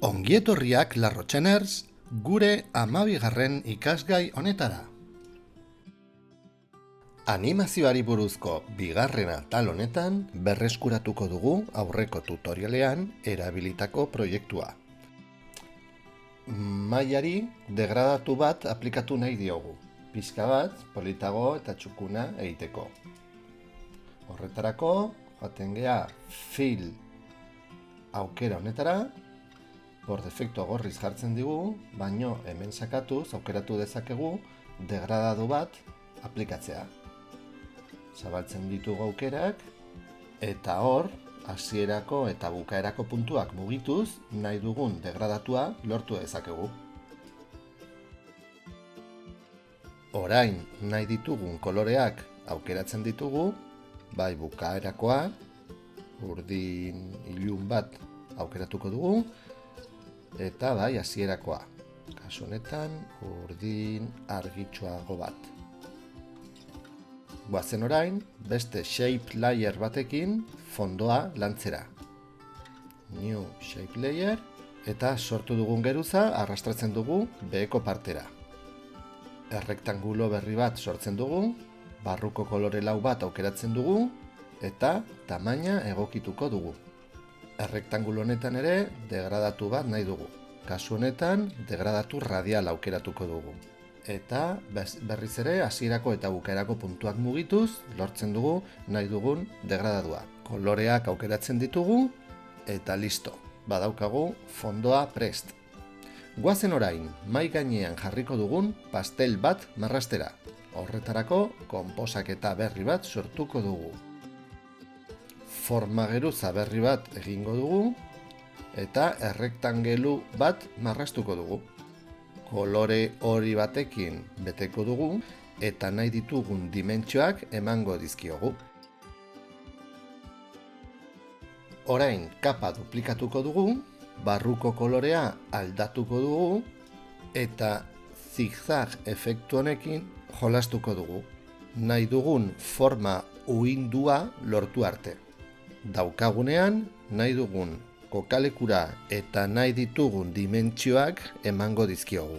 Ongietorriak Larrotxeners gure 12. ikasgai honetara. Animazioari buruzko bigarren atal honetan berreskuratuko dugu aurreko tutorialean erabilitako proiektua. Mailari degradatu bat aplikatu nahi diogu, pixka bat politago eta txukuna egiteko. Horretarako joaten gea Fill aukera honetara, por defecto gorriz jartzen digu, baino hemen sakatuz aukeratu dezakegu degradadu bat aplikatzea. Zabaltzen ditugu aukerak, eta hor, hasierako eta bukaerako puntuak mugituz, nahi dugun degradatua lortu dezakegu. Orain nahi ditugun koloreak aukeratzen ditugu, bai bukaerakoa, urdin ilun bat aukeratuko dugu, eta bai hasierakoa, kasu honetan urdin argitsuago bat. Goazen orain, beste shape layer batekin fondoa lantzera. New shape layer, eta sortu dugun geruza arrastratzen dugu beheko partera. Errektangulo berri bat sortzen dugu, barruko kolore lau bat aukeratzen dugu, eta tamaina egokituko dugu. Errektangulo honetan ere degradatu bat nahi dugu. Kasu honetan degradatu radial aukeratuko dugu. Eta berriz ere hasierako eta bukaerako puntuak mugituz lortzen dugu nahi dugun degradadua. Koloreak aukeratzen ditugu eta listo. Badaukagu fondoa prest. Goazen orain mahai gainean jarriko dugun pastel bat marrastera. Horretarako konposaketa berri bat sortuko dugu. Forma geruza berri bat egingo dugu eta errektangelu bat marrastuko dugu. Kolore hori batekin beteko dugu eta nahi ditugun dimentsioak emango dizkiogu. Orain kapa duplikatuko dugu, barruko kolorea aldatuko dugu eta zigzag efektu honekin jolastuko dugu. Nahi dugun forma uhindua lortu arte. Daukagunean nahi dugun kokalekura eta nahi ditugun dimentsioak emango dizkiogu.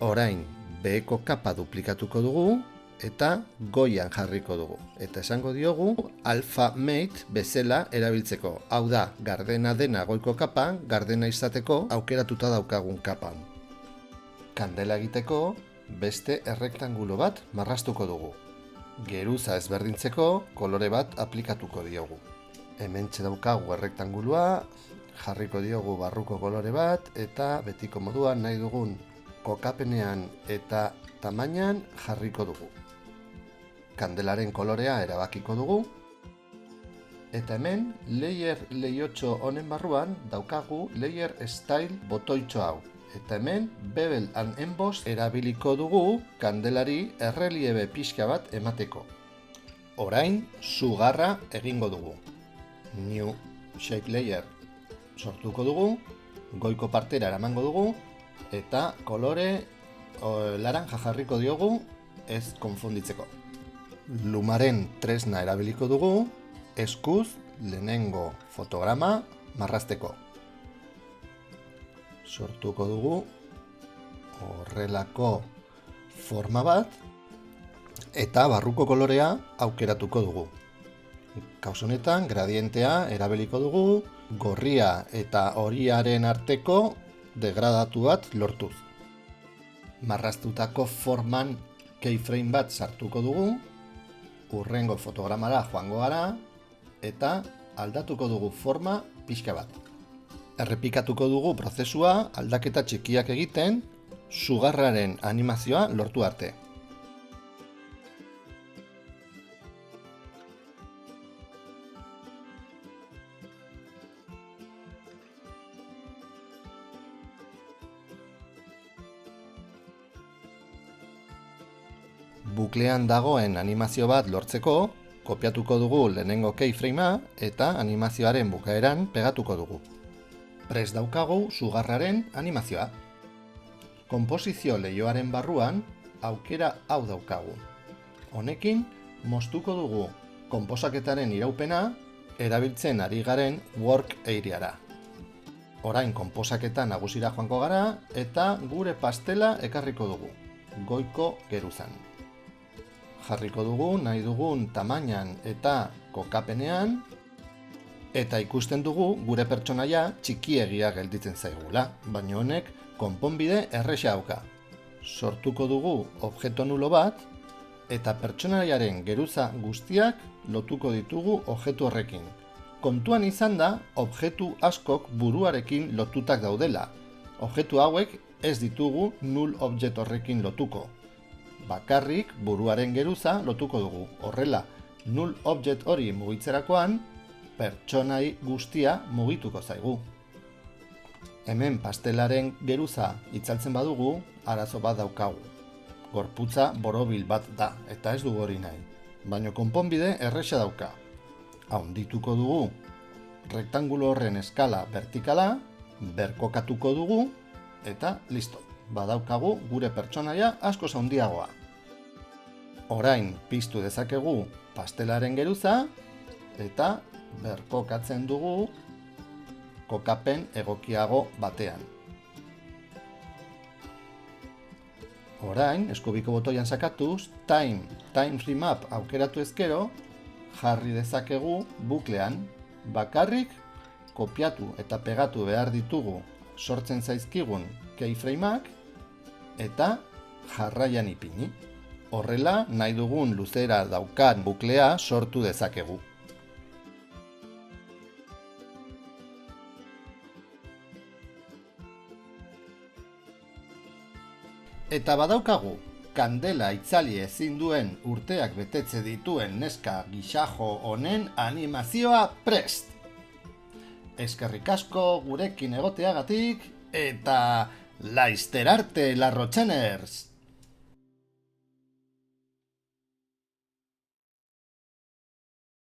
Orain beheko kapa duplikatuko dugu eta goian jarriko dugu. Eta esango diogu alpha mate bezala erabiltzeko. Hau da, gardena dena goiko kapan, gardena izateko aukeratuta daukagun kapan. Kandela egiteko beste errektangulo bat marrastuko dugu. Geruza ezberdintzeko kolore bat aplikatuko diogu. Hementxe daukagu errektangulua, jarriko diogu barruko kolore bat, eta betiko moduan nahi dugun kokapenean eta tamainan jarriko dugu. Kandelaren kolorea erabakiko dugu, eta hemen layer lehiotxo honen barruan daukagu layer style botoitxo hau. Eta hemen bevel and emboss erabiliko dugu kandelari erreliebe pixka bat emateko. Orain sugarra egingo dugu. New shape layer sortuko dugu, goiko partera eramango dugu, eta kolore laranja jarriko diogu ez konfunditzeko. Lumaren tresna erabiliko dugu, eskuz lehenengo fotograma marrasteko. Sortuko dugu horrelako forma bat, eta barruko kolorea aukeratuko dugu. Kasu honetan gradientea erabiliko dugu, gorria eta horiaren arteko degradatu bat lortuz. Marrastutako forman keyframe bat sartuko dugu, hurrengo fotogramara joango gara, eta aldatuko dugu forma pixka bat. Errepikatuko dugu prozesua aldaketa txikiak egiten, sugarraren animazioa lortu arte. Buklean dagoen animazio bat lortzeko, kopiatuko dugu lehenengo keyframea eta animazioaren bukaeran pegatuko dugu. Prest daukagu sugarraren animazioa. Konposizio leihoaren barruan aukera hau daukagu. Honekin moztuko dugu konposaketaren iraupena erabiltzen ari garen work areara. Orain konposaketa nagusira joango gara eta gure pastela ekarriko dugu, goiko geruzan. Jarriko dugu nahi dugun tamainan eta kokapenean, eta ikusten dugu gure pertsonaia txikiegia gelditzen zaigula, baina honek konponbide erresa dauka. Sortuko dugu objektu nulo bat, eta pertsonaiaren geruza guztiak lotuko ditugu objektu horrekin. Kontuan izan da, objektu askok buruarekin lotutak daudela. Objektu hauek ez ditugu null object horrekin lotuko. Bakarrik buruaren geruza lotuko dugu. Horrela, null object hori mugitzerakoan, pertsonai guztia mugituko zaigu. Hemen pastelaren geruza itzaltzen badugu, arazo bat daukagu. Gorputza borobil bat da, eta ez dugu hori nahi. Baina konponbide erresa dauka. Handituko dugu rektangulo horren eskala vertikala, berkokatuko dugu, eta listo. Badaukagu gure pertsonaia askoz handiagoa. Orain piztu dezakegu pastelaren geruza, eta berkokatzen dugu kokapen egokiago batean. Orain, eskubiko botoian sakatuz, time remap aukeratu ezkero, jarri dezakegu buklean, bakarrik kopiatu eta pegatu behar ditugu sortzen zaizkigun keyframeak eta jarraian ipini. Horrela, nahi dugun luzera daukan buklea sortu dezakegu. Eta badaukagu, kandela itzali ezin duen urteak betetze dituen neska gisajo honen animazioa prest! Eskerrik asko gurekin egoteagatik eta laizter arte, larrotxeners!